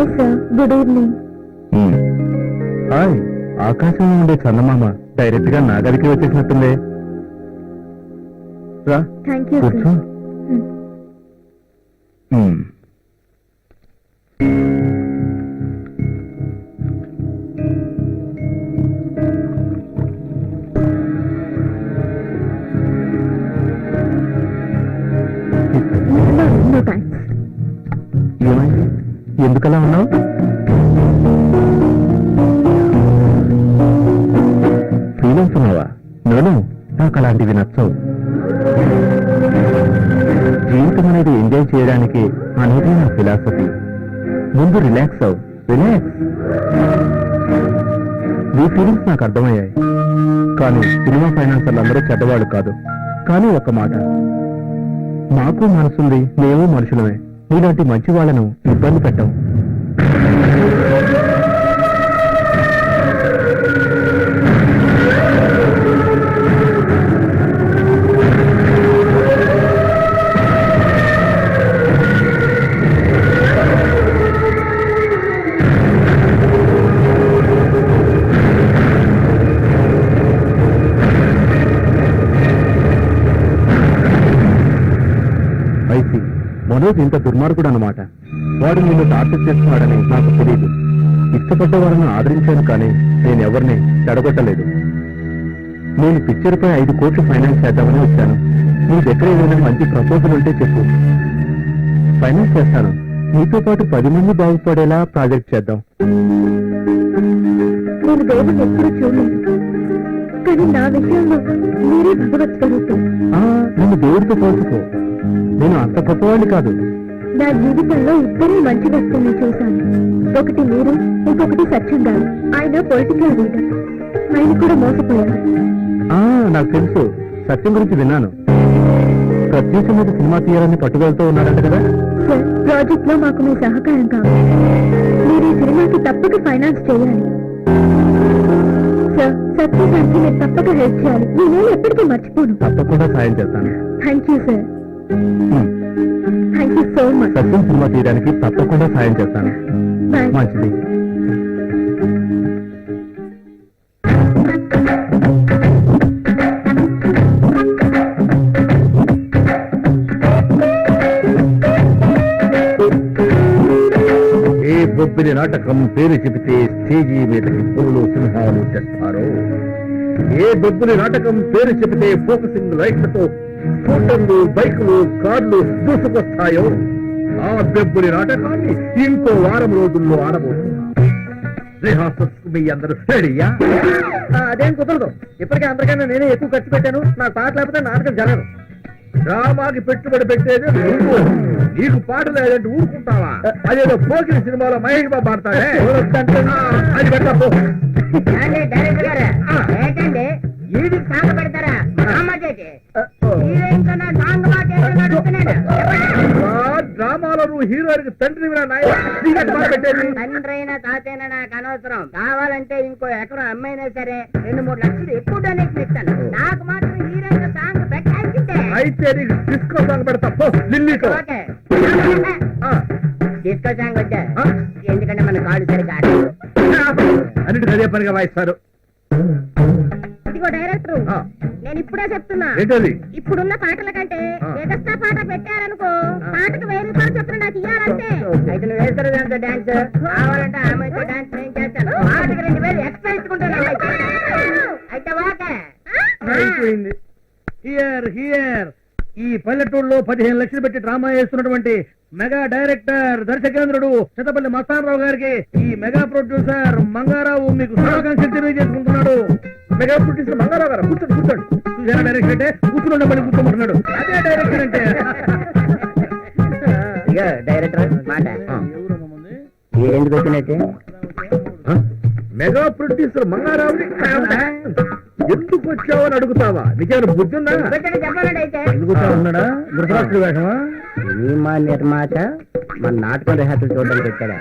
Hi sir, good evening. Hi, ఆకాశంలో ఉండే చందమామ డైరెక్ట్ గా నా గదికి వచ్చేసినట్టుందే. రా థ్యాంక్ యూ కూర్చో. సార్. No thanks. ఏమైంది, ఎందుకలా ఉన్నావు? ఫీల్ అవుతున్నావా? నేను నాకు అలాంటివి నచ్చవు. జీవితం అనేది ఎంజాయ్ చేయడానికి అనేది నా ఫిలాసఫీ. ముందు రిలాక్స్ అవు, రిలాక్స్. నీ ఫీలింగ్స్ నాకు అర్థమయ్యాయి, కానీ సినిమా ఫైనాన్సర్లు అందరూ చెడ్డవాడు కాదు. కానీ ఒక మాట, మాకు మనసుంది, మేము మనుషులమే. నీలాంటి మంచి వాళ్ళను ఇబ్బంది పెట్టాం. మనోజ్ ఇంత దుర్మార్గుడు అన్నమాట. వాడు నిన్ను టార్చర్ చేస్తున్నాడని నాకు తెలియదు. ఇష్టపడ్డ వారిని ఆదరించాను, కానీ నేను ఎవరిని చెడగొట్టలేదు. నేను పిక్చర్ పై 5 కోట్లు ఫైనాన్స్ చేద్దామని వచ్చాను. నీ దగ్గర ఏదైనా మంచి ప్రపోజల్ ఉంటే చెప్పు, ఫైనాన్స్ చేస్తాను. నీతో పాటు 10 మంది బాగుపడేలా ప్రాజెక్ట్ చేద్దాం. నేను దేవుడిని ఎప్పుడూ చూడలేదు, కానీ నా విషయంలో మీరే భగవత్ స్వరూపం. నన్ను దేవుడితో పోల్చుకో, నేను అంత గొప్పవాడిని కాదు. నా జీవితంలో ఇద్దరే మంచి వ్యక్తుల్ని చూశాను. ఒకటి మీరు, ఇంకొకటి సత్యం గారు. ఆయన పొలిటికల్ లీడర్. ఆయన కూడా మోసపోయారు. నాకు తెలుసు, సత్యం గురించి విన్నాను. ప్రత్యూష మీద సినిమా తీయాలని పట్టుదలతో ఉన్నారంట కదా. సార్, ప్రాజెక్ట్ లో మాకు మీ సహకారం కావాలి. మీరు ఈ సినిమాకి తప్పక ఫైనాన్స్ చేయాలి సార్. సత్యం గారికి మీరు తప్పక హెల్ప్ చేయాలి. నేనేం ఎప్పటికీ మర్చిపోను. తప్పకుండా సాయం చేస్తాను. Thank you sir. Thank you so much. Satyam cinema తీయడానికి తప్పకుండా సాయం చేస్తాను. బాయ్. మంచిది. ఏ బొబ్బిలి నాటకం పేరు చెబితే స్టేజీ మీదకి పువ్వులు సింహాలు తెస్తారు. ఏ బొబ్బిలి నాటకం పేరు చెబితే ఫోకసింగ్ లైట్లతో స్కూటర్లు, బైకులు, కార్లు దూసుకొస్తాయో ఆ బెబ్బులి నాటకాన్ని ఇంకో వారం రోజుల్లో ఆడబోతున్నాం. రిహార్సల్స్ మీ అందరూ రెడీయా? అదేం కుదరదు. ఇప్పటికే అందరికన్నా నేనే ఎక్కువ ఖర్చు పెట్టాను. నాకు పాట లేకపోతే నాటకం జరగదు. డ్రామాకి పెట్టుబడి పెట్టేది నువ్వు. నీకు పాట లేదంటే ఊరుకుంటావా? అదేదో పోకిరి సినిమాలో మహేష్ బాబు ఆడతాడే, అది పెట్టపో. డైరెక్టర్ గారు ఏంటండి ఇది సాంగ్ పెడతారా? డ్రామాలో నువ్వు హీరోయిన్ తండ్రి పెట్టేది. తండ్రైనా తాతైనా నాకు అనవసరం. కావాలంటే ఇంకో ఎకరం అమ్మైనా సరే 2-3 లక్షలు ఎక్కువ డొనేషన్ ఇస్తాను. నాకు మాత్రం హీరోయిన్ సాంగ్ పెట్టాల్సిందే. అయితే నీకు డిస్కో సాంగ్ పెడతా పో. లిల్లీతో డిస్కో సాంగ్ వచ్చా, ఎందుకంటే మన కాళ్ళు సరిగ్గా అన్నిటికీ అదే పనిగా వాయిస్తారు. ఇదిగో డైరెక్టర్, నేను ఇప్పుడే చెప్తున్నా, ఏంటది? ఇప్పుడున్న పాటల కంటే ఎగస్ట్రా పాట పెట్టారనుకో, పాటకు 1000 రూపాయలు చొప్పున నాకు ఇయ్యాలంటే. అయితే నువ్వు వేస్తారు దాంతో డాన్స్. కావాలంటే ఆమెతో డాన్స్ నేను చేస్తాను. పాటకు 2000 ఎక్స్ట్రా ఇచ్చుకుంటాను. అయితే ఓకే. అయిపోయింది. హియర్ హియర్ ఈ పల్లెటూరులో 15 లక్షలు పెట్టి డ్రామా చేస్తున్నటువంటి మెగా డైరెక్టర్, దర్శకేంద్రుడు చిత్తపల్లి మస్తానరావు గారికి ఈ మెగా ప్రొడ్యూసర్ మంగారావు మీకు శుభాకాంక్షలు తెలియజేసుకుంటున్నాడు. మెగా ప్రొడ్యూసర్ మంగారావు గారు కూర్చోండి, కూర్చోండి. చూసారా డైరెక్టర్ అంటే కూర్చుని మళ్ళీ కూర్చోమంటున్నాడు. అదే డైరెక్టర్ అంటే. ఇక డైరెక్టర్ మాట ఎందుకు వచ్చినట్టే మెగా ప్రొడ్యూసర్ మంగారావుని ఎందుకు వచ్చావని అడుగుతావా? నీకేమైనా బుద్ధి ఉందా? చెప్పాలండి. అయితే ఉన్నాడా గురురాష్ట్ర వేషమా? సినిమా నిర్మాత మన నాటకం రిహార్సల్ చూడడానికి వచ్చాడా?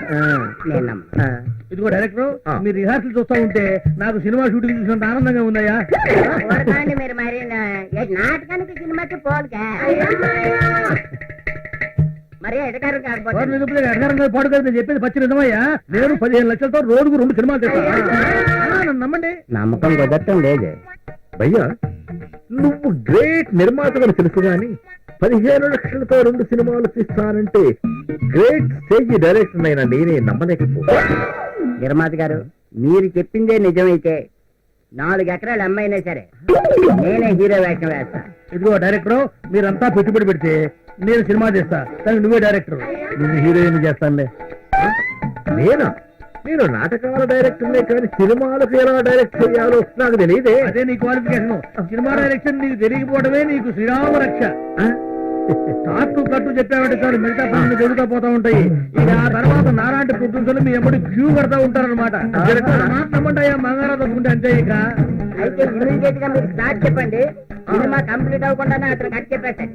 నేను ఇదిగో డైరెక్టర్, మీరు రిహార్సల్ చూస్తా ఉంటే నాకు సినిమా షూటింగ్ చూసినంత ఆనందంగా ఉందయ్యా. మీరు మరి నాటకానికి సినిమాకి పోలుగా మరి ఎడగారు కాకపోతే పాడు నేను చెప్పేది పచ్చి నిజమయ్యా. నేను 15 లక్షలతో రోజుకు 2 సినిమాలు తెస్తాను, నమ్మండి. నమ్మకం కుదరటం లేదు. భయ్యా, నువ్వు గ్రేట్ నిర్మాతగా తెలుసు గాని 15 లక్షలతో 2 సినిమాలు తీస్తానంటే గ్రేట్ స్టేజ్ డైరెక్టర్ అయినా నేనే నమ్మలేకపోతా. నిర్మాత గారు, మీరు చెప్పిందే నిజమైతే 4 ఎకరాలు అమ్మైనా సరే నేనే హీరో వేషం వేస్తా. ఇదిగో డైరెక్టర్, మీరంతా పెట్టుబడి పెడితే నేను సినిమా చేస్తా, కానీ నువ్వే డైరెక్టర్. నువ్వు హీరోయిన్ చేస్తానులే. నేనా? నేను నాటకాల డైరెక్టర్నే కానీ సినిమాలకు ఎలా డైరెక్ట్ చేయాలో నాకు తెలియదే. అదే నీ క్వాలిఫికేషన్. సినిమా డైరెక్షన్ నీకు తెలియకపోవడమే నీకు శ్రీరామ రక్ష. తాటు కట్టు చెప్పామంటే చాలు, మిగతా పనులు జరుగుతూ పోతా ఉంటాయి. ఇక ఆ తర్వాత నాలాంటి ప్రొడ్యూసర్లు మీ ఎప్పుడు క్యూ కడతా ఉంటారనమాట. నమ్మంటాయా మంగారా తప్పుకుంటే అంతే. ఇక అయితే ఇమీడియట్ గా మీరు స్టార్ట్ చెప్పండి, సినిమా కంప్లీట్ అవ్వకుండానే అతను కట్ చెప్పేస్తాను.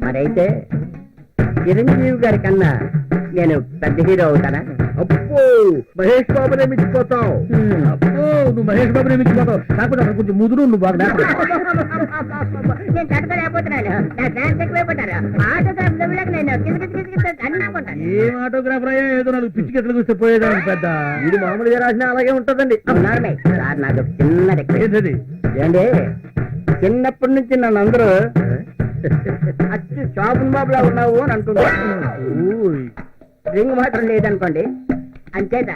మరైతే చిరంజీవి గారి కన్నా నేను పెద్ద హీరో అవుతానా? అబ్బో, మహేష్ బాబునే మించిపోతావు. అబ్బో, నువ్వు మహేష్ బాబునే మించిపోతావు. కాకపోతే అక్కడ కొంచెం ముదురు, నువ్వు బాగా నేను తట్టుకోలేకపోతున్నాను. నా ఫ్యాన్స్ ఎక్కువైపోతారు. ఆటోగ్రాఫ్ లెవెల్కి నేను అనుకుంటాను. ఏం ఆటోగ్రాఫర్ అయ్యా, ఏదో నాకు పిచ్చి గెట్లు చూస్తే పోయేదాన్ని పెద్ద. ఇది మామూలుగా రాసినా అలాగే ఉంటదండి. సార్, నాకు చిన్న రిక్వెస్ట్. ఏంటది? ఏంటి, చిన్నప్పటి నుంచి నన్ను అందరూ అచ్చు షాపున్ బాబులా ఉన్నావు అని అంటున్నారు. రింగ్ మాత్రం లేదనుకోండి. అంచేత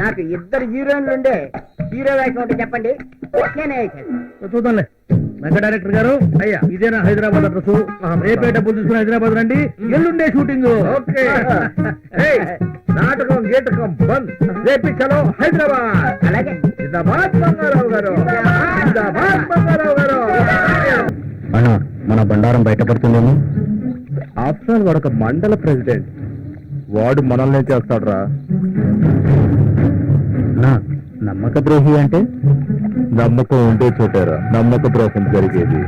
నాకు 2 హీరోయిన్లు ఉండే హీరో వేషం ఒకటి చెప్పండి, నేనే వేసాను. చూద్దాంలే. వెంకట డైరెక్టర్ గారు, అయ్యా ఇదేనా హైదరాబాద్ అడ్రస్? రేపే డబ్బులు తీసుకుని హైదరాబాద్ రండి, ఎల్లుండే షూటింగ్. నాటకం గీటకం బంద్, రేపి చలో హైదరాబాద్. అలాగే. జిందాబాద్ మంగారావు గారు, జిందాబాద్ మంగారావు గారు. మన బండారం బయటపడుతుందేమో. ఆఫ్టర్ ఆల్ వాడు ఒక మండల ప్రెసిడెంట్, వాడు మనల్నే చేస్తాడురా. నమ్మక ద్రోహి అంటే? నమ్మకం ఉంటే చోటారా నమ్మక ద్రోహం జరిగేది.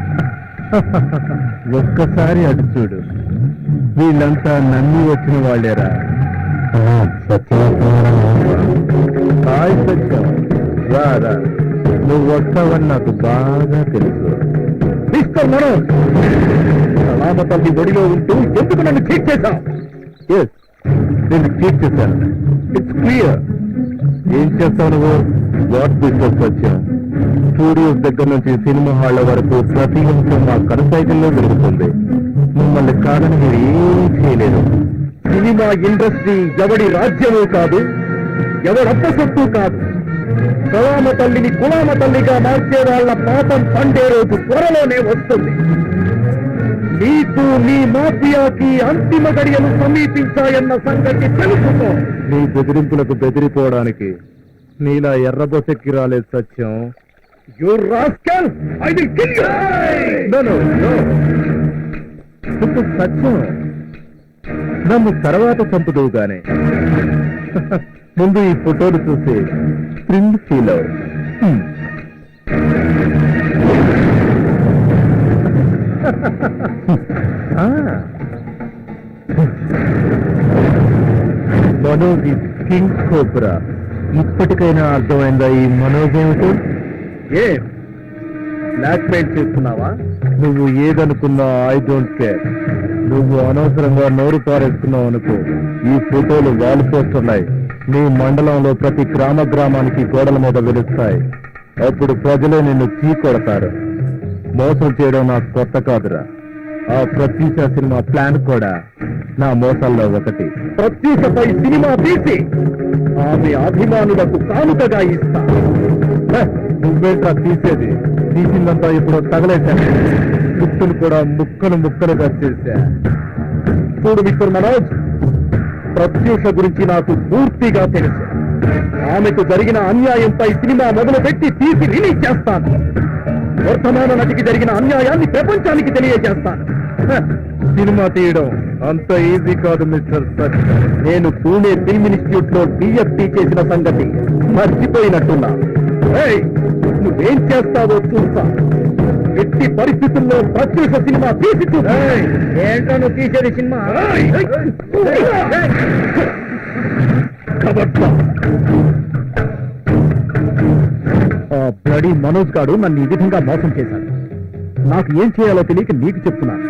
ఒక్కసారి అటు చూడు, వీళ్ళంతా నమ్మి వచ్చిన వాళ్ళేరా. హాయ్ సత్యం, రారా, నువ్వు వస్తావని నాకు బాగా తెలుసు. మిస్టర్ మనోజ్, సలామతల్లి ఒడిలో ఉంటూ ఎందుకు నన్ను చీట్ చేశావు? నేను చీట్ చేశాను, ఇట్స్ క్లియర్. ఏం చేస్తావు నువ్వు? వాట్ బిజినెస్ వచ్చావు? స్టూడియోస్ దగ్గర నుంచి సినిమా హాళ్ల వరకు ప్రతి నిమిషం మా కనసైకిల్లో జరుగుతుంది. మిమ్మల్ని కాదని మీరు ఏం చేయలేదు. సినిమా ఇండస్ట్రీ ఎవడి రాజ్యమూ కాదు, ఎవడప్ప సొత్తు కాదు. సలామ తల్లిని గులామ తల్లిగా మార్చే వాళ్ళ పాపం పండే రోజు త్వరలోనే వస్తుంది. నీకు నీ మాఫియాకి అంతిమ గడియలు సమీపించాయన్న సంగతి తెలుసుకో. నీ బెదిరింపులకు బెదిరిపోవడానికి నీలా ఎర్రబొసెక్కి రాలేదు Satyam. You rascal, I will kill you. No no no, ఇప్పుడు సత్యం నన్ను తర్వాత చంపుదువుగానే ముందు ఈ ఫోటోలు చూసి థ్రిల్ ఫీల్ అవు. మనోజ్ ఈ కింగ్ కోబ్రా. ఇప్పటికైనా అర్థమైందా ఈ మనోజ్ ఏమిటో? ఏ బ్లాక్ మెయిల్ చేస్తున్నావా? నువ్వు ఏదనుకున్నా ఐ డోంట్ కేర్. నువ్వు అనవసరంగా నోరు పారేస్తున్నావు అనుకో, ఈ ఫోటోలు వాల్ పోస్టున్నాయి నీ మండలంలో ప్రతి గ్రామానికి గోడల మీద వెలుస్తాయి. అప్పుడు ప్రజలే నిన్ను కొడతారు. మోసం చేయడం నాకు కొత్త కాదురా. ఆ ప్రత్యూష సినిమా ప్లాన్ కూడా నా మోసాల్లో ఒకటి. ప్రత్యూషపై సినిమా తీసి ఆమె అభిమానులకు కానుకగా ఇస్తా. నువ్వేంట్రా తీసేది? తీసిందంతా ఇప్పుడు తగలేశాను. ముక్కులు కూడా ముక్కలుగా చేశా. చూడు మిస్టర్ మనోజ్, ప్రత్యూష గురించి నాకు పూర్తిగా తెలుసు. ఆమెకు జరిగిన అన్యాయంపై సినిమా మొదలుపెట్టి తీసి రిలీజ్ చేస్తాను. వర్తమాన నటికి జరిగిన అన్యాయాన్ని ప్రపంచానికి తెలియజేస్తాను. సినిమా తీయడం అంత ఈజీ కాదు మిస్టర్ సచ్. నేను పూణే ఫిల్మ్ ఇన్స్టిట్యూట్ లో డిఎఫ్టీ చేసిన సంగతి మర్చిపోయినట్టున్నా. నువ్వేం చేస్తావో చూస్తా. ఎట్టి పరిస్థితుల్లో ప్రత్యూష సినిమా తీసి చూస్తా. ఏంటో నువ్వు తీసేది సినిమా? ఆ బ్లడీ మనోజ్ గాడు నన్ను ఈ విధంగా మోసం చేశాడు. నాకు ఏం చేయాలో తెలియక నీకు చెప్తున్నాను.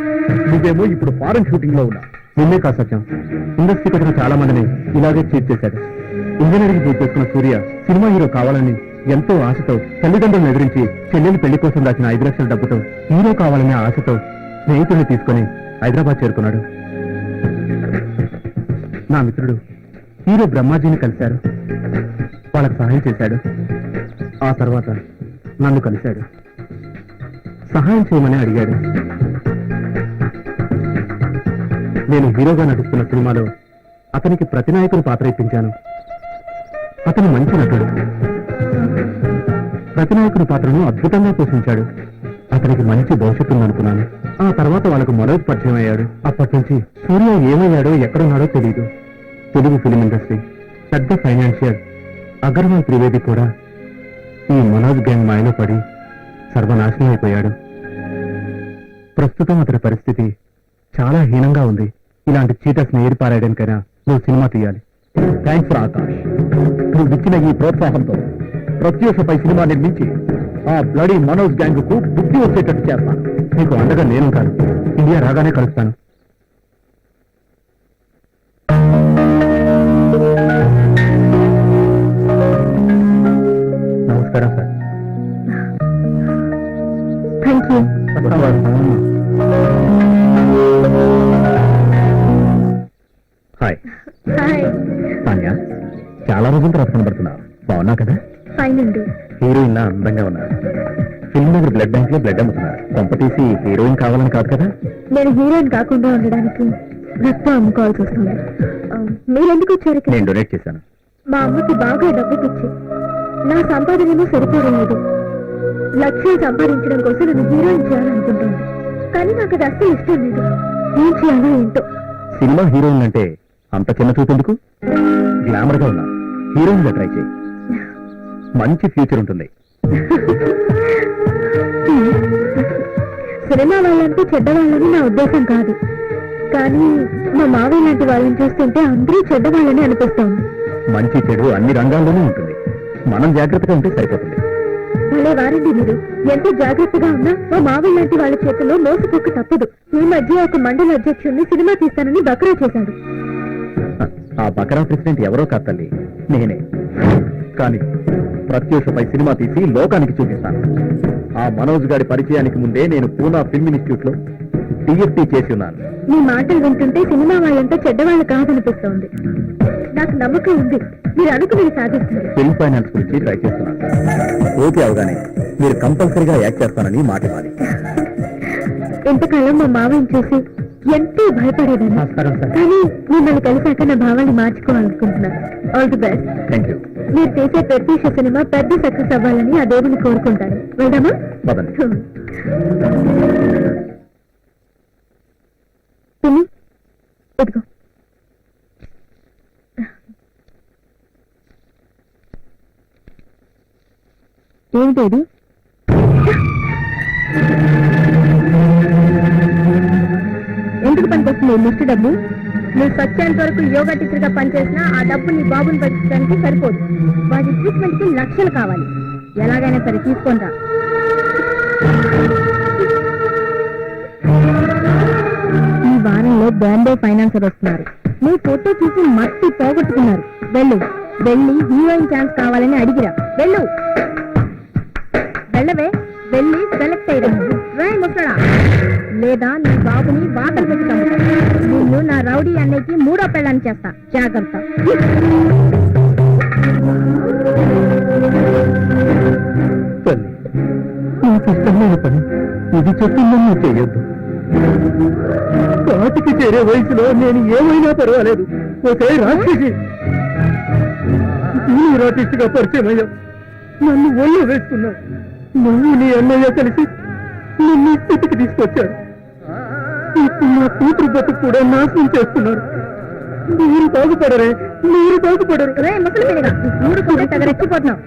నువ్వేమో ఇప్పుడు ఫారెన్ షూటింగ్ లో ఉన్నా. నిన్నే కాదు సత్యం, ఇండస్ట్రీకి వచ్చిన చాలా మందిని ఇలాగే చీట్ చేశాడు. ఇంజనీరింగ్ పూర్తి చేసుకున్న సూర్య సినిమా హీరో కావాలని ఎంతో ఆశతో తల్లిదండ్రులను ఎదిరించి చెల్లెలి పెళ్లి కోసం దాచిన 5 లక్షల డబ్బుతో హీరో కావాలనే ఆశతో స్నేహితుడిని తీసుకుని హైదరాబాద్ చేరుకున్నాడు. నా మిత్రుడు హీరో బ్రహ్మాజీని కలిశారు. వాళ్ళకు సహాయం చేశాడు. ఆ తర్వాత నన్ను కలిశాడు. సహాయం చేయమని అడిగాడు. నేను హీరోగా నటిస్తున్న సినిమాలో అతనికి ప్రతినాయకుని పాత్ర ఇప్పించాను. అతను మంచి నటుడు. ప్రతినాయకుని పాత్రను అద్భుతంగా పోషించాడు. అతనికి మంచి భవిష్యత్తు ఉందనుకున్నాను. ఆ తర్వాత వాళ్ళకు మనోజ్ పరిచయం అయ్యాడు. అప్పటి నుంచి సూర్య ఏమయ్యాడో ఎక్కడున్నాడో తెలియదు. తెలుగు ఫిలిం ఇండస్ట్రీ పెద్ద ఫైనాన్షియర్ అగర్వాల్ త్రివేది కూడా ఈ మనోజ్ గ్యాంగ్ మాయలో పడి సర్వనాశనం అయిపోయాడు. ప్రస్తుతం అతని పరిస్థితి చాలా హీనంగా ఉంది. ఇలాంటి చీటర్స్ ని ఏరిపారాయడానికైనా నువ్వు సినిమా తీయాలి. థ్యాంక్స్ రా ఆకాష్, నువ్వు ఇచ్చిన ఈ ప్రోత్సాహంతో ప్రత్యూషపై సినిమా నిర్మించి ఆ బ్లడీ మనోజ్ గ్యాంగ్ కు బుద్ధి వచ్చేటట్టు చేస్తాను. నీకు అండగా నేనుంటాను. ఇండియా రాగానే కలుస్తాను. నమస్కారం sir. Thank you. Hi hi. Tanya, చాలా రోజుల తర్వాత కనబడుతున్నా. బాగున్నా కదా? ఫైన్ అండి. హీరోయిన్ లా అందంగా ఉన్నారు. ఫిల్మ్ నగర్ బ్లడ్ బ్యాంక్ లో బ్లడ్ అమ్ముతున్నారు. కొంపతీసి హీరోయిన్ కావాలని కాదు కదా? నేను హీరోయిన్ కాకుండా ఉండడానికి రక్తం అమ్ముకోవాల్సి వస్తుంది. మీరెందుకు వచ్చారు ఇక్కడ? నేను డొనేట్ చేశాను. మా అమ్మకి బాగా డబ్బు పిచ్చి. నా సంపాదనేమో సరిపోవడం లేదు. లక్ష్యం సంపాదించడం కోసం నన్ను హీరోయిన్ చేయాలనుకుంటుంది. కానీ నాకు అది అస్సలు ఇష్టం లేదు. ఏం చేయాలో ఏంటో. సినిమా హీరోయిన్ అంటే అంత చిన్న చూపెందుకు? గ్లామర్ గా ఉన్నా హీరోయిన్ గా ట్రై చేయి. మంచి ఫ్యూచర్ ఉంటుంది. సినిమా వాళ్ళంటే చెడ్డవాళ్ళని నా ఉద్దేశం కాదు. కానీ మా మావయ్య లాంటి వాళ్ళని చూస్తుంటే అందరూ చెడ్డవాళ్ళని అనిపిస్తోంది. మంచి చెడు అన్ని రంగాల్లోనూ ఉంటుంది. మనం జాగ్రత్తగా ఉంటే సరిపోతుంది. భలే వారండి మీరు. ఎంత జాగ్రత్తగా ఉన్నా మా మావయ్య లాంటి వాళ్ళ చేతుల్లో మోసపోక తప్పదు. ఈ మధ్య ఒక మండల అధ్యక్షుడిని సినిమా తీస్తానని బకరా చేశాడు. ఆ బకరా ప్రెసిడెంట్ ఎవరో కాదు తల్లి, నేనే. కానీ ప్రత్యూషపై సినిమా తీసి లోకానికి చూపిస్తాను. ఆ మనోజ్ గారి పరిచయానికి ముందే నేను పూనా ఫిల్మ్ ఇన్స్టిట్యూట్ లో టీఎఫ్టీ చేసి ఉన్నాను. మీ మాటలు వింటుంటే సినిమా వాళ్ళంతా చెడ్డవాళ్ళు కాదనిపిస్తోంది. నాకు నమ్మకం ఉంది. మీరు అనుకుని సాధిస్తారు. ఫిల్మ్ ఫైనాన్స్ గురించి ట్రై చేస్తున్నాను. ఓకే అవగానే మీరు కంపల్సరీగా యాక్ట్ చేస్తానని మాట ఇవ్వాలి. ఇంతకాలం మా మావయ్యని చూసి ఎంతో భయపడేదాన్ని. కానీ మిమ్మల్ని కలిసాక నా భావాన్ని మార్చుకోవాలనుకుంటున్నాను. All the best. Thank you. మీరు చేసే ప్రత్యూష సినిమా పెద్ద సక్సెస్ అవ్వాలని ఆ దేవుని కోరుకుంటాను. వెళ్దామా? పదండి. పిన్ని, ఇదిగో. ఏమిటది? ఎందుకు పనికొస్తుంది ముష్టి డబ్బు? నువ్వు సత్యాంత వరకు యోగా టీచర్ గా పనిచేసినా ఆ డబ్బు నీ బాబుని పట్టించడానికి సరిపోదు. వాటి ట్రీట్మెంట్ కి లక్షలు కావాలి. ఎలాగైనా సరే తీసుకుంటా. ఈ వారంలో బాంబే ఫైనాన్సర్ వస్తున్నారు. నీ ఫోటో చూసి మట్టి పోగొట్టుకున్నారు. వెళ్ళు, వెళ్ళి హీరోయిన్ ఛాన్స్ కావాలని అడిగిరా. వెళ్ళు, వెళ్ళవే. వెళ్ళి సెలెక్ట్ అయ్యాను రాయ్ ముసడా, లేదా నీ బాబుని బాధలు పెట్టుతాను. నిన్ను నా రౌడీ అన్నయ్యకి 3వ పెళ్ళాన్ని చేస్తా. జాగ్రత్త. నాకు ఇష్టమైన పని ఇది చెప్పిందని నువ్వు చేయొద్దు. కాటికి చేరే వయసులో నేను ఏమైనా పర్వాలేదు. ఒకే రాక్షసి సీనియర్ ఆర్టిస్ట్ గా పరిచయం అయ్యావు. నన్ను ఒళ్ళు వేసుకున్నావు. నువ్వు నీ అన్నయ్య కలిసి నిన్ను స్థితికి తీసుకొచ్చారు. ఇప్పుడు నా కూతురు బతుకు కూడా నాశనం చేస్తున్నారు. మీరు బాగుపడరే, మీరు బాగుపడరు. రెచ్చిపోతున్నావు.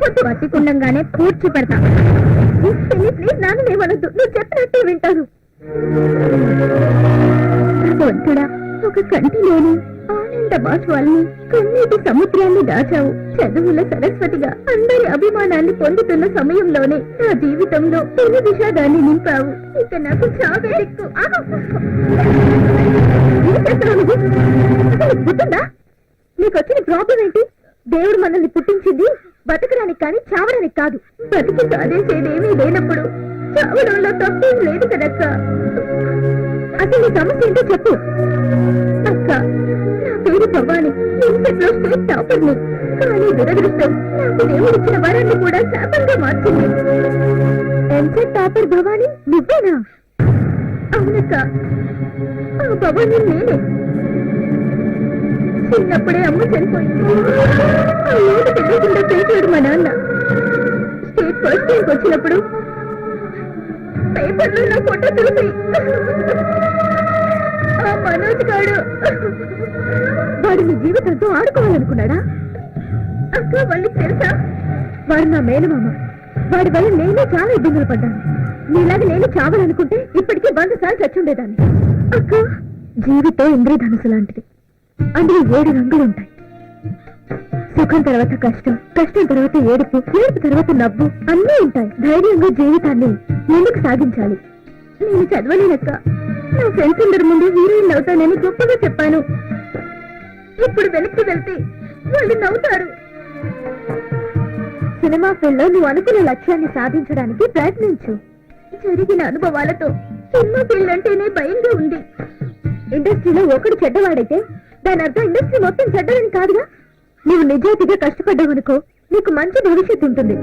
పూడ్చి పెడతా. ప్లీజ్ నాన్న ఏమనొద్దు. నువ్వు చెప్పినట్టే వింటాను. ఒక కంటి లేని అనంత బాష్పాల్ని కన్నీటి సముద్రాన్ని దాచావు. చదువుల సరస్వతిగా అందరి అభిమానాన్ని పొందుతున్న సమయంలోనే నా జీవితంలో తొలి విషాదాన్ని నింపావు. ఇక నాకు చావే దిక్కు. ఏం చేస్తున్నావు నువ్వు? అసలు నీకు గుర్తుందా? నీకొచ్చిన ప్రాబ్లం ఏంటి? దేవుడు మనల్ని పుట్టించింది బతకడానికి కానీ చావడానికి కాదు. బతికి సాధించేదేమీ లేనప్పుడు చావడంలో తప్పేం లేదు కదక్క. అసలు నీ సమస్య ఏంటో చెప్పు. అక్క, నా పేరు భవాని, ఎంసెట్ లో స్టేట్ టాపర్ని. కానీ దురదృష్టం నాకు దేవుడిచ్చిన వరాన్ని కూడా శాపంగా మార్చింది. ఎంసెట్ టాపర్ భవాని నువ్వేనా? అవునక్క, ఆ భవాని నేనే. చిన్నప్పుడే అమ్మ చనిపోయింది. ఆ లోటు తెలియకుండా చేశాడు మా నాన్న. స్టేట్ ఫస్ట్ ర్యాంక్ వచ్చినప్పుడు పేపర్లో నా ఫోటో చూసి ఆ మనోజ్ గాడు వాడు నీ జీవితంతో ఆడుకోవాలనుకున్నాడా? అక్క, వాళ్ళకి తెలుసా? వాడు నా మేనమామ. వాడి వల్ల నేనే చాలా ఇబ్బందులు పడ్డాను. నీలాగా నేను చావాలనుకుంటే ఇప్పటికీ 100 సార్లు చచ్చుండేదాన్ని. అక్క, జీవితం ఇంద్రధనుసు లాంటిది. అందులో 7 రంగులుంటాయి. సుఖం తర్వాత కష్టం, కష్టం తర్వాత ఏడుపు, ఏడుపు తర్వాత నవ్వు అన్నీ ఉంటాయి. ధైర్యంగా జీవితాన్ని ముందుకు సాగించాలి. నేను చదవలేనక్క. నా ఫ్రెండ్స్ అందరి ముందు హీరోయిన్ అవుతానని గొప్పగా చెప్పాను. ఇప్పుడు వెనక్కి వెళ్తే వాళ్ళు నవ్వుతారు. సినిమా ఫీల్డ్ లో నువ్వు అనుకున్న లక్ష్యాన్ని సాధించడానికి ప్రయత్నించు. జరిగిన అనుభవాలతో సినిమా ఫీల్డ్ అంటేనే భయంగా ఉంది. ఇండస్ట్రీలో ఒకడు చెడ్డవాడైతే దాని అర్థం ఇండస్ట్రీ మొత్తం చెడ్డదని కాదుగా. నువ్వు నిజాయితీగా కష్టపడ్డావనుకో, నీకు మంచి భవిష్యత్తు ఉంటుంది.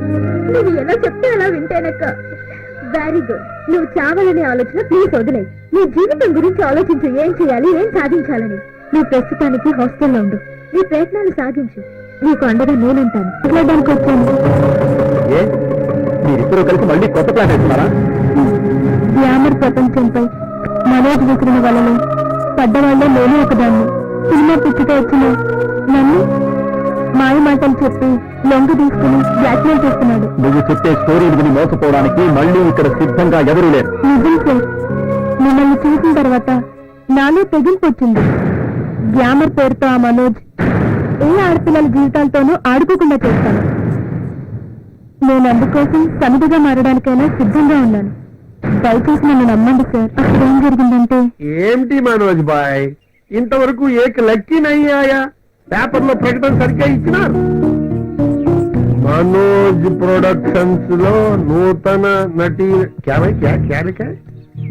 నువ్వు ఎలా చెప్తే అలా వింటేనక్క. Very good. నువ్వు చావాలనే ఆలోచన ప్లీజ్ వదిలేయ్. నీ జీవితం గురించి ఆలోచించు. ఏం చేయాలి, ఏం సాధించాలని. నువ్వు ప్రస్తుతానికి హాస్టల్లో ఉండు. నీ ప్రయత్నాలు సాగించు. నీకు అండగా నేనుంటాను. మాట్లాడడానికి వచ్చాను. మీరిద్దరూ కలిసి మళ్ళీ కొత్త ప్లాన్ వేస్తున్నారా? గ్లామర్ ప్రపంచంపై మనోజ్ విసిరిన వలలో పడ్డవాళ్ళే నేను ఒకదాన్ని. సినిమా పిచ్చితో వచ్చిన నన్ను మాయ మాటలు చెప్పి లొంగ తీసుకుని బ్లాక్మెయిల్ చేస్తున్నాడు. నువ్వు చెప్పే స్టోరీలు విని మోసపోవడానికి మళ్ళీ ఇక్కడ సిద్ధంగా ఎవరూ లేరు. నిజం సార్, మిమ్మల్ని చూసిన తర్వాత నాలో తెగింపు వచ్చింది. గ్లామర్ పేరుతో ఆ మనోజ్ ఏ ఆడపిల్లల జీవితాలతోనూ ఆడుకోకుండా చేస్తాను. నేను అందుకోసం సమిధిగా మారడానికైనా సిద్ధంగా ఉన్నాను. దయచేసి నన్ను నమ్మండి సార్. అక్కడ ఏం జరిగిందంటే, ఏమిటి మనోజ్ బాయ్, ఇంతవరకు ఏక లక్కీ నయ్యాయా? పేపర్లో ప్రకటన సరిగ్గా ఇచ్చినారు. మనోజ్ ప్రొడక్షన్స్ లో నూతన నటి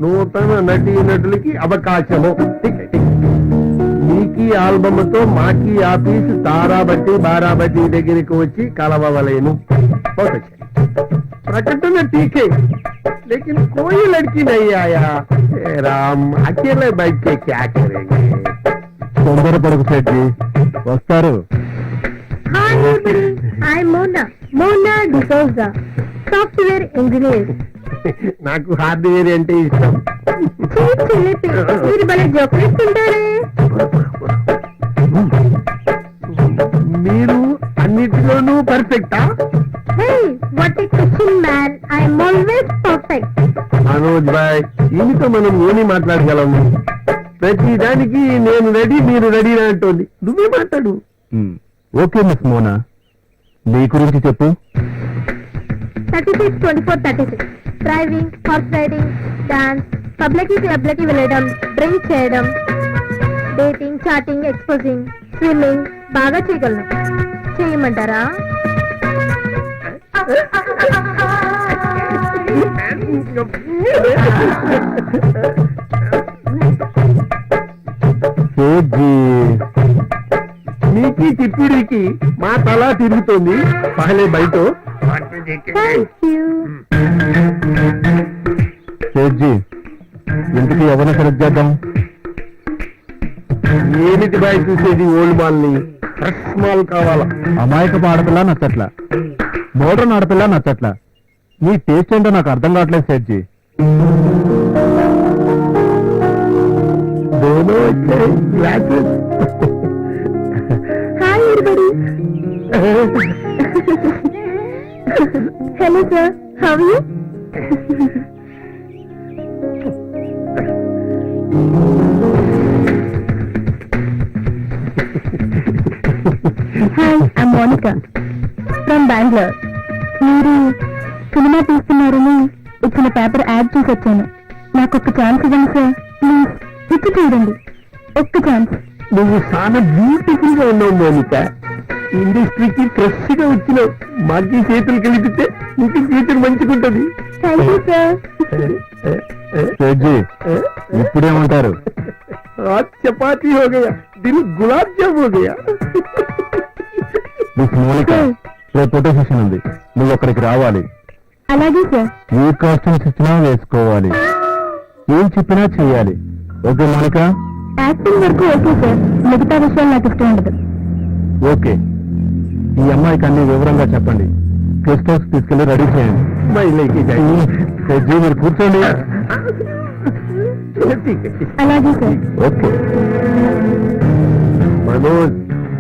నూతన నటీ నటులకి అవకాశము. మీకీ ఆల్బమ్ తో మాకీ ఆఫీస్ తారాబట్టి బారాబట్టి దగ్గరికి వచ్చి కలవలేను. ప్రకటన టీకే, लेकिन कोई लड़की नहीं आया. राम, अकेले बैठ के क्या करेंगे? తొందరపడకు సేట్జీ, వస్తారు. Hi everybody, I Mona, Mona D'Souza, software engineer. నాకు హార్డ్వేర్ అంటే ఇష్టం. మీరు భలే జోకులేస్తుంటారే. మీరు అన్నిటిలోనూ పర్ఫెక్టా? Hey, what a question, man. I am always perfect. Manoj బాయ్, ఈమెతో మనం ఏమి మాట్లాడగలము? ప్రతి దానికి నేను రెడీ, మీరు రెడీ అంటోంది. నువ్వే మాట్లాడు. ఓకే మిస్ మోనా, నీ గురించి చెప్పు. 36, 24, 36. Driving, horse riding, dance, public క్లబ్లకి వెళ్ళడం, డ్రింక్ చేయడం, డేటింగ్, చాటింగ్, ఎక్స్పోజింగ్, స్విమ్మింగ్ బాగా చేయగలను. చేయమంటారా? నీకి తిప్పిడికి మా తల తిరుగుతోంది. పహలే బయట సేట్జీ, ఇంటికి ఎవరిని సెలెక్ట్ చేద్దాం? ఏమిటి బాయ్ చూసేది? ఓల్డ్ మాల్ ని, ఫ్రెష్ మాల్ కావాలా? అమాయకపు ఆడపిల్ల నచ్చట్లా, మోడర్న్ ఆడపిల్ల నచ్చట్లా. నీ టేస్ట్ ఏంటో నాకు అర్థం కావట్లేదు Sethji. Hi everybody. Hello sir, how are you? Hi I'm Monika from Bengaluru. మీరు సినిమా తీస్తున్నారని ఇచ్చిన పేపర్ యాడ్ చేసి వచ్చాను. నాకు ఒక్క ఛాన్స్ ఇవ్వండి సార్, ప్లీజ్. ఇచ్చి చూడండి, ఒక్క ఛాన్స్. నువ్వు చాలా బ్యూటిఫుల్ గా ఉన్నావు మౌనిక. ఇండస్ట్రీకి ఫ్రెష్ గా వచ్చినావు. మాకి చేతులు కలిపితే నీకు ఫ్యూచర్ మంచిగుంటది. Thank you sir. ఇప్పుడేమంటారు? చపాతీ హో గయా, దిల్ గులాబ్ జామ్ హో గయా. మౌనిక, రేపు ఫోటో సెషన్ ఉంది, నువ్వు అక్కడికి రావాలి. అలాగే సార్. ఏ కాస్ట్యూమ్స్ ఇచ్చినా వేసుకోవాలి, ఏం చెప్పినా చెయ్యాలి. ఓకే మౌనిక? యాక్టింగ్ వరకు ఓకే సార్, మిగతా విషయాలు నాకు ఇష్టం ఉండదు. ఓకే, ఈ అమ్మాయికి అన్ని వివరంగా చెప్పండి. గెస్ట్ హౌస్ తీసుకెళ్లి రెడీ చేయండి. మీరు కూర్చోండి. అలాగే సార్. ఓకే మనోజ్,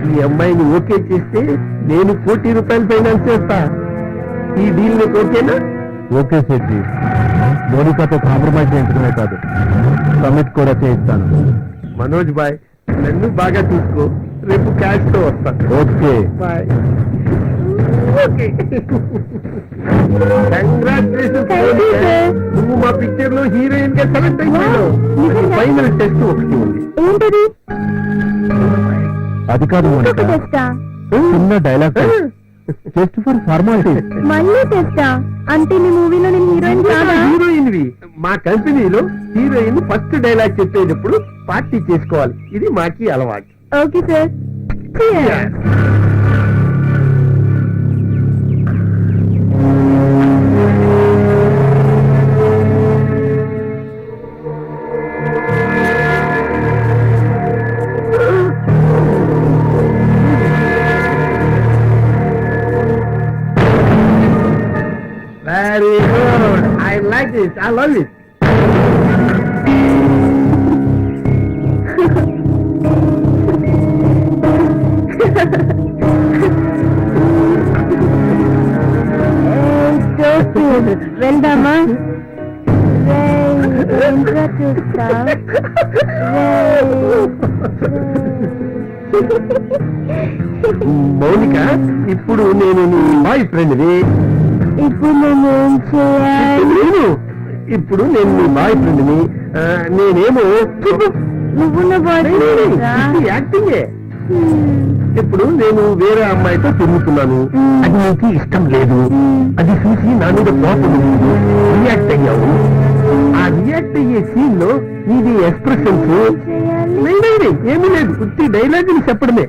ఈ అమ్మాయిని ఓకే చేస్తే నేను ₹1,00,00,000 ఫైనాన్స్ చేస్తా. ఈ డీల్ నీకు ఓకేనా? ఓకే సెడ్జీ. మోనికాతో కాంప్రమైజ్ చేయించడమే కాదు, కమిట్ కూడా చేయిస్తాను. మనోజ్ బాయ్, నన్ను బాగా చూసుకో. రేపు క్యాష్ తో వస్తా. Okay bye. Okay, congratulation. నువ్వు మా పిక్చర్ లో హీరోయిన్ గా సెలెక్ట్ అయ్యావు. ఫైనల్ టెస్ట్ ఒకటి ఉంది. ఏంటది? అది కాదు మోనిక, టెస్టా? చిన్న డైలాగ్, జస్ట్ ఫర్ ఫార్మాలిటీ. మళ్ళీ టెస్టా? అంటే మీ మూవీలో నేను హీరోయిన్ కాదా? హీరోయిన్వి. మా కంపెనీలో హీరోయిన్ ఫస్ట్ డైలాగ్ చెప్పేటప్పుడు పార్టీ చేసుకోవాలి. ఇది మాకి అలవాటు. Okay sir. Very good. I like it. I love it. వెళ్దామా? చూస్తా. మౌనిక, ఇప్పుడు నేను నీ బాయ్ ఫ్రెండ్ని. ఇప్పుడు నేను ఏం చేయాలి? ఇప్పుడు నేను నీ బాయ్ ఫ్రెండ్ని. నేనేమో నువ్వు నా బాయ్ యాక్టింగే. ఇప్పుడు నేను వేరే అమ్మాయితో తిరుగుతున్నాను, అది నీకు ఇష్టం లేదు. అది చూసి నా మీద కోపం రియాక్ట్ అయ్యావు. ఆ రియాక్ట్ అయ్యే సీన్ లో నీది ఎక్స్ప్రెషన్స్ ఏమీ లేదు, ఉత్తి డైలాగ్ చెప్పడమే.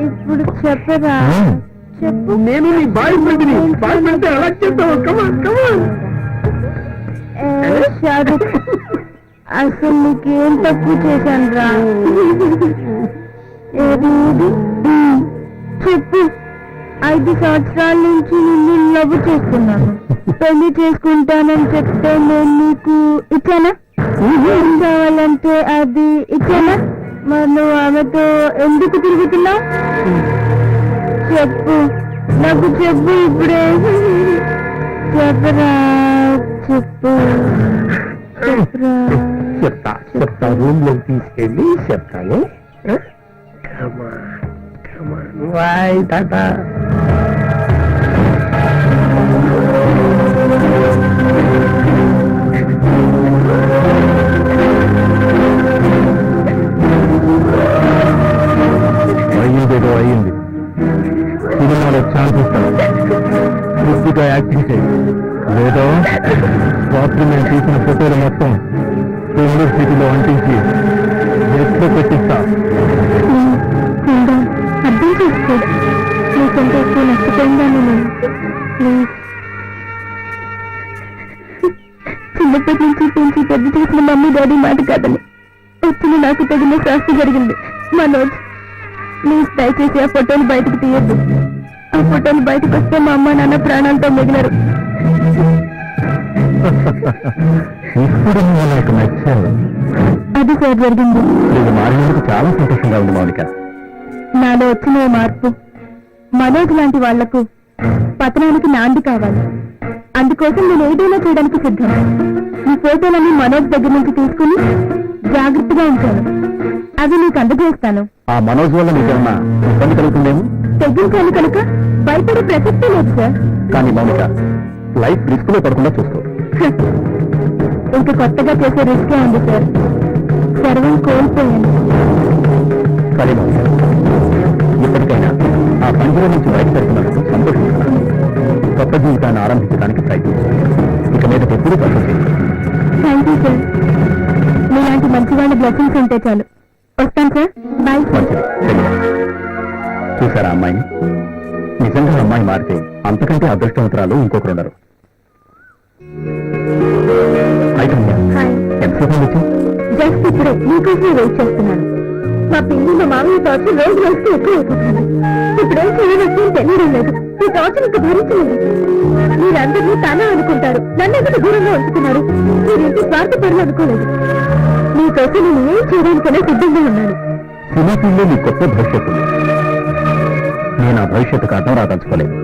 ఇప్పుడు చెప్పరా? చెప్పు. నేను నీ బాయ్ ఫ్రెండ్ని. బాయ్ ఫ్రెండ్ అలా చెప్తావు. కమాన్ కమాన్. షారుఖ్, అసలు నీకేం తక్కువ చేశాను రా? చెప్పు. 5 సంవత్సరాల నుంచి నిన్ను లవ్ చేస్తున్నాను. పెళ్లి చేసుకుంటానని చెప్తే నేను నీకు ఇచ్చానా? ఏం కావాలంటే అది ఇచ్చానా? మరి నువ్వు ఆమెతో ఎందుకు తిరుగుతున్నావు? చెప్పు, నాకు చెప్పు ఇప్పుడే. చెప్పరా, చెప్పు. చెప్తా చెప్తా, రూమ్ లో తీసుకెళ్ళి చెప్తాను. బాయ్ టాటా. అయ్యిందేదో అయ్యింది. సినిమాలో ఛాన్స్ ఇస్తాను, పూర్తిగా యాక్టింగ్ చేయి. లేదో రాత్రి నేను తీసిన ఫోటోలు మొత్తం యూనివర్సిటీలో అంటించి ఎట్లో పెట్టిస్తా. అర్థం చేసుకోడు, నీకంటే ఎక్కువ నష్టపోయిందాను నేను. ప్లీజ్. చిన్నప్పటి నుంచి పెంచి పెద్ద చేసిన మమ్మీ డాడీ మాట కాదని వచ్చిన నాకు తగిన శాస్తి జరిగింది. మనోజ్, ప్లీజ్ దయచేసి ఆ ఫోటోలు బయటకు తీయద్దు. ఆ ఫోటోలు బయటకు వస్తే మా అమ్మ నాన్న ప్రాణాలతో మిగిలరు. ఇప్పుడు నువ్వు నాకు నచ్చావు. అది సార్ జరిగింది. ఇది మారినందుకు చాలా సంతోషంగా ఉంది మౌనిక. నాలో వచ్చిన మార్పు మనోజ్ లాంటి వాళ్లకు పతనానికి నాంది కావాలి. అందుకోసం నేను ఏదైనా చేయడానికి సిద్ధం. ఈ ఫోటోలన్నీ మనోజ్ దగ్గర నుంచి తీసుకుని జాగ్రత్తగా ఉంచాను. అది నీకు అందజేస్తాను. ఆ మనోజ్ వల్ల నీకేమన్నా ఇబ్బంది కలుగుతుందేమో. తెగించాను కనుక భయపడే ప్రసక్తే లేదు సార్. కానీ మౌనిక, లైఫ్ రిస్క్ లో పడకుండా చూసుకో. ఇంకా కొత్తగా చేసే రిస్కే ఉంది సార్. సర్వం కోల్పోయాను. సరే మౌనిక, ఇప్పటికైనా ఆ పంజరం నుంచి బయట జరుగుతున్నందుకు సంతోషిస్తున్నాను. కొత్త జీవితాన్ని ఆరంభించడానికి ప్రయత్నించాను. ఇక మీద ఎప్పుడూ తప్పు చేయను. Thank you sir. మీలాంటి మంచి వాళ్ళ బ్లెస్సింగ్స్ ఉంటే చాలు. వస్తాను సార్. బాయ్. మంచిది, వెళ్ళిరా. చూసారా అమ్మాయిని? నిజంగా అమ్మాయి మారితే అంతకంటే అదృష్టవంతరాలు ఇంకొకరు ఉండరు. అయితే హాయ్. ఎంతసేపు వచ్చి జస్ట్ ఇప్పుడే మీకోసమే వెయిట్ చేస్తున్నాను. మా పిల్లి మా మామయ్య టార్చర్ రోజు రోజుకి ఎక్కువ అయిపోతుంది. ఇప్పుడేం చేయవచ్చు తెలియడం లేదు. ఈ టార్చర్ ఇంకా భరించలేదు. మీరందరినీ తానే అనుకుంటారు, నన్ను ఎందుకు దూరంగా ఉంచుతున్నారు? మీరింటి స్వార్థపరులు అనుకోలేదు. మీకోసం నేను ఏం చేయడానికైనా సిద్ధంగా ఉన్నాను. సినిమా ఫీల్డ్లో మీ కొత్త భవిష్యత్తు ఉంది. నేను ఆ భవిష్యత్తుకు అర్థం రాదలుచుకోలేదు.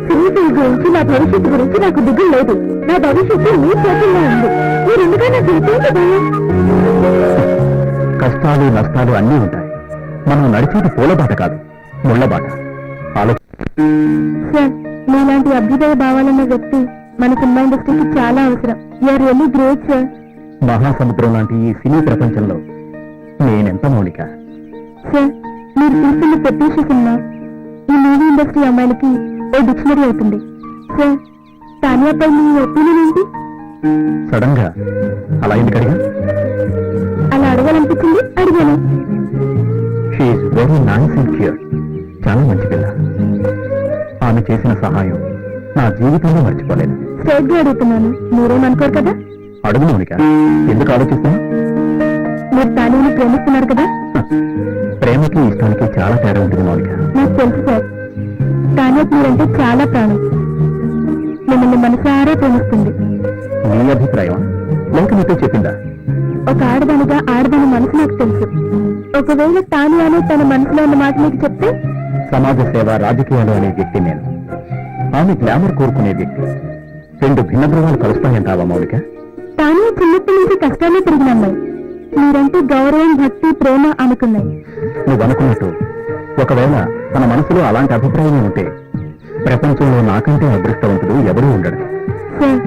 సినీ ఫీల్డ్ గురించి, నా భవిష్యత్తు గురించి నాకు దిగులు లేదు. నా భవిష్యత్తు మీ చేతుల్లో ఉంది. మీరు ఎందుకని నాకు ఇంకేంటి భయం? కష్టాలు నష్టాలు అన్నీ ఉంటాయి. మనం నడిచేది పూలబాట కాదు, ముళ్ళబాట. సార్, మీలాంటి అభ్యుదయ భావాలన్న వ్యక్తి మన సినిమా ఇండస్ట్రీకి చాలా అవసరం. You're really great sir. మహాసముద్రం లాంటి ఈ సినీ ప్రపంచంలో నేనెంత మౌనిక. సార్, మీరు చూస్తున్న ప్రత్యూష సినిమా ఈ మూవీ ఇండస్ట్రీ అమ్మాయిలకి ఓ డిక్షనరీ అవుతుంది. సార్, తానియాపై మీ ఒపీనియన్ ఏంటి? సడన్ గా అలా ఎందుకు అడిగా? అలా అడగాలనిపించింది, అడిగాను. She's very nice and cute. చాలా మంచి పిల్ల. ఆమె చేసిన సహాయం నా జీవితంలో మర్చిపోలేదు. స్ట్రైట్ గా అడుగుతున్నాను, మీరేమనుకోరు కదా? అడుగు మౌనిక, ఎందుకు ఆలోచిస్తున్నా? మీరు తానిని ప్రేమిస్తున్నారు కదా? ప్రేమకి ఇష్టానికి చాలా తేడా ఉంటుంది మౌనిక. నాకు తెలుసు సార్. తానియకు మీరంటే చాలా ప్రాణం. మిమ్మల్ని మనసారా ప్రేమిస్తుంది. నీ అభిప్రాయం లేక నీతో చెప్పిందా? ఒక ఆడదానిగా ఆడదాని మనసు నాకు తెలుసు. ఒకవేళ తానియానే తన మనసులో ఉన్న మాట మీకు చెప్తే? సమాజ సేవ, రాజకీయాలు అనే వ్యక్తి నేను. ఆమె గ్లామర్ కోరుకునే వ్యక్తి. రెండు భిన్న ధృవాలు కలుస్తాయంటావా మౌలిక? తానే చిన్నప్పటి నుంచి కష్టాలే పెరిగిన అమ్మాయి. మీరంటే గౌరవం, భక్తి, ప్రేమ అనుకున్నాయి. నువ్వు అనుకున్నట్టు ఒకవేళ తన మనసులో అలాంటి అభిప్రాయం ఉంటే ప్రపంచంలో నాకంటే అదృష్టవంతుడు ఎవరూ ఉండడు. సార్,